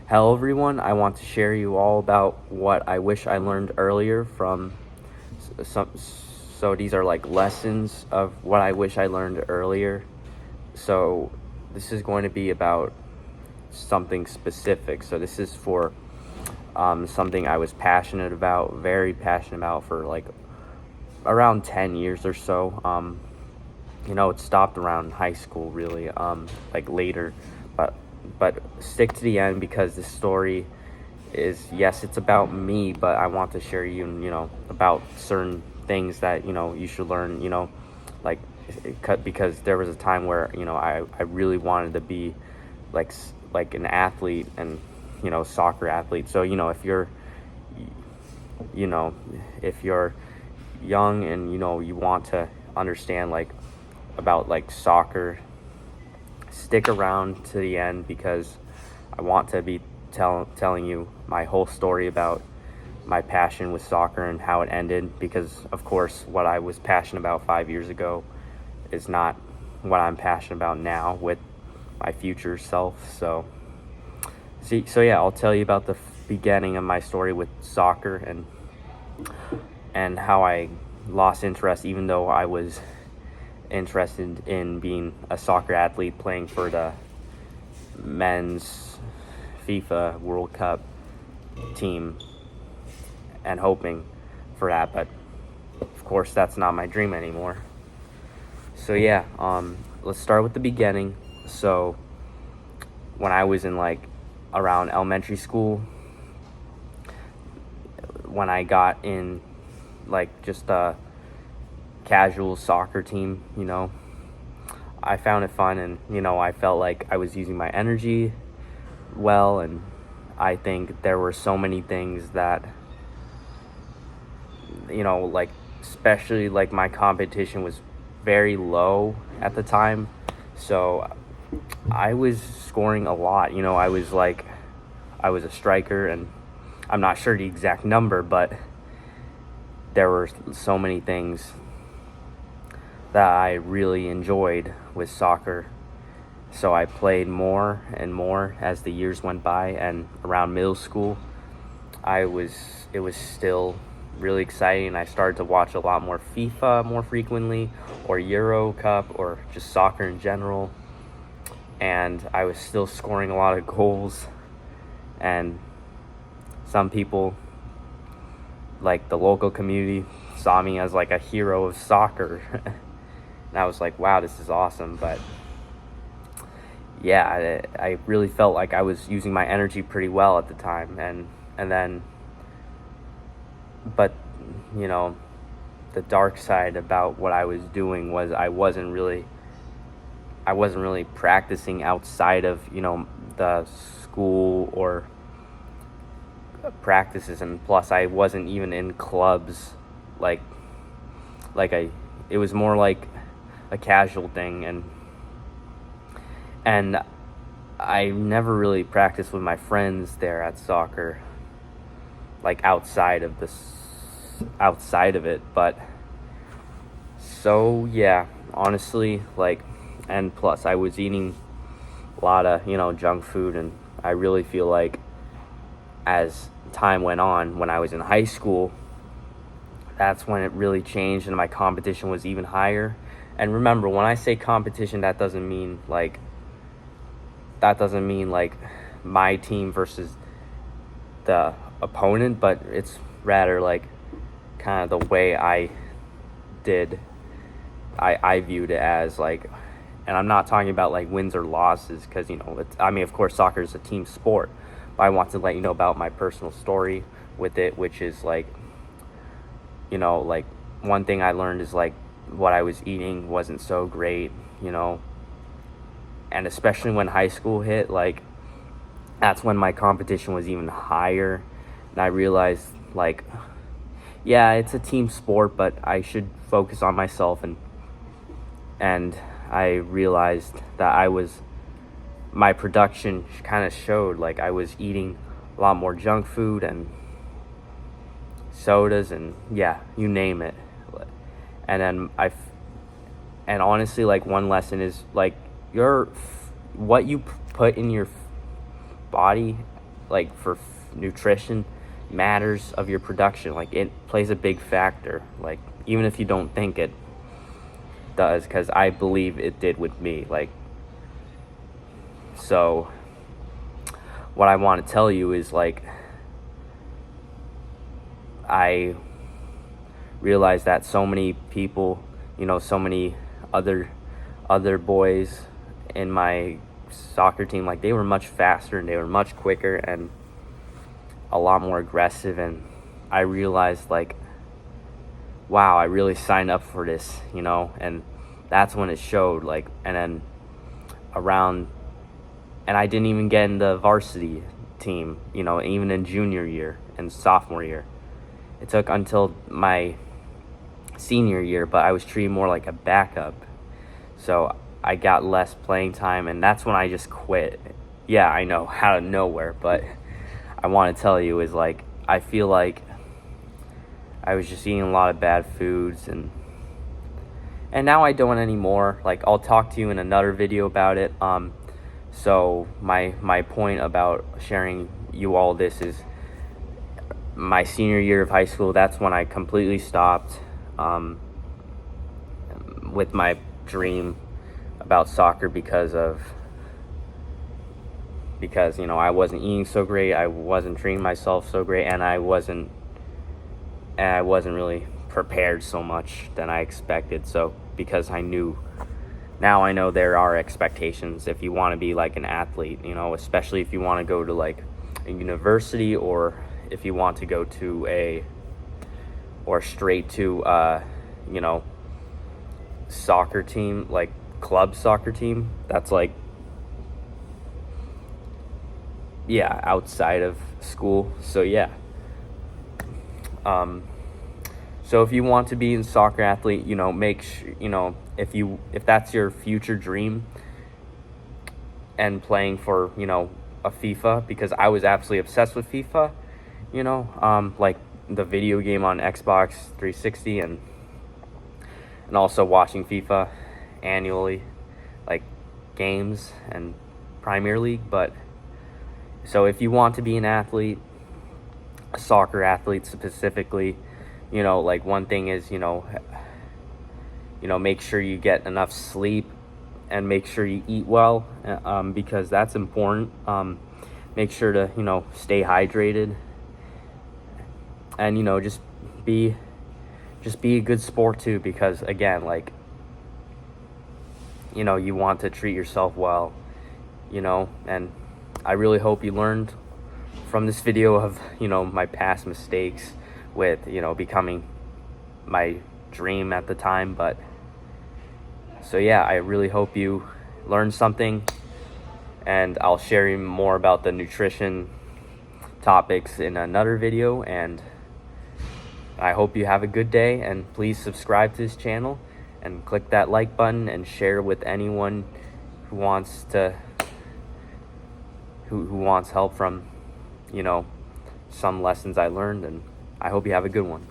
Hello, everyone. I want to share you all about what I wish I learned earlier from some. So these are like lessons of what I wish I learned earlier. So this is going to be about something specific. So this is for something I was passionate about, very passionate about for like around 10 years or so. It stopped around high school, really, like later, but stick to the end because this story is, yes, it's about me, but I want to share about certain things that you should learn, like because there was a time where I really wanted to be like an athlete and soccer athlete. So you know if you're young and you want to understand about like soccer, stick around to the end because I want to be telling you my whole story about my passion with soccer and how it ended, because of course what I was passionate about 5 years ago is not what I'm passionate about now with my future self. So yeah, I'll tell you about the beginning of my story with soccer and how I lost interest, even though I was interested in being a soccer athlete playing for the men's FIFA World Cup team and hoping for that, but of course that's not my dream anymore. So yeah, let's start with the beginning. So when I was in like around elementary school, when I got in like just a casual soccer team, I found it fun, and I felt like I was using my energy well, and I think there were so many things that like especially like my competition was very low at the time, so I was scoring a lot. I was a striker, and I'm not sure the exact number, but there were so many things that I really enjoyed with soccer. So I played more and more as the years went by, and around middle school, it was still really exciting. I started to watch a lot more FIFA more frequently, or Euro Cup, or just soccer in general. And I was still scoring a lot of goals, and some people, like the local community, saw me as like a hero of soccer. And I was like, wow, this is awesome. But yeah, I really felt like I was using my energy pretty well at the time. And then, but the dark side about what I was doing was I wasn't really practicing outside of the school or practices, and plus I wasn't even in clubs. Like it was more like a casual thing, and I never really practiced with my friends there at soccer, like outside of it. But so yeah, honestly, and plus I was eating a lot of junk food, and I really feel like as time went on, when I was in high school, that's when it really changed and my competition was even higher. And remember, when I say competition, that doesn't mean like my team versus the opponent, but it's rather like kind of the way I viewed it as like. And I'm not talking about like wins or losses, because of course soccer is a team sport, but I want to let you know about my personal story with it, which is like like one thing I learned is like what I was eating wasn't so great, and especially when high school hit, like that's when my competition was even higher, and I realized like, yeah, it's a team sport, but I should focus on myself, and I realized that my production kind of showed, like I was eating a lot more junk food and sodas, and yeah, you name it. And then and honestly, like one lesson is like what you put in your body like for nutrition matters of your production. Like it plays a big factor, like even if you don't think it does, because I believe it did with me. Like, so what I want to tell you is, like, I realized that so many people, so many other boys in my soccer team, like, they were much faster and they were much quicker and a lot more aggressive. And I realized, like, wow, I really signed up for this, and that's when it showed. Like, and then and I didn't even get in the varsity team, even in junior year and sophomore year. It took until my senior year, but I was treated more like a backup. So I got less playing time, and that's when I just quit. Yeah, I know, out of nowhere, but I want to tell you is, like, I feel like I was just eating a lot of bad foods, and now I don't anymore. Like, I'll talk to you in another video about it. So my point about sharing you all this is my senior year of high school. That's when I completely stopped with my dream about soccer because I wasn't eating so great, I wasn't treating myself so great, and I wasn't really prepared so much than I expected. So because now I know there are expectations if you want to be like an athlete, especially if you want to go to like a university, or if you want to go to straight to soccer team, like club soccer team, that's like, yeah, outside of school. So yeah, so if you want to be a soccer athlete, make sure, if that's your future dream, and playing for, a FIFA, because I was absolutely obsessed with FIFA, like the video game on Xbox 360, and also watching FIFA annually, like games and Premier League. But so if you want to be an athlete, a soccer athlete specifically, like one thing is, make sure you get enough sleep and make sure you eat well, because that's important. Make sure to, stay hydrated, and, just be a good sport too, because again, like, you want to treat yourself well, and I really hope you learned from this video of, my past mistakes with, becoming my dream at the time. But so yeah, I really hope you learned something, and I'll share you more about the nutrition topics in another video. And I hope you have a good day, and please subscribe to this channel and click that like button and share with anyone who wants help from, some lessons I learned. And I hope you have a good one.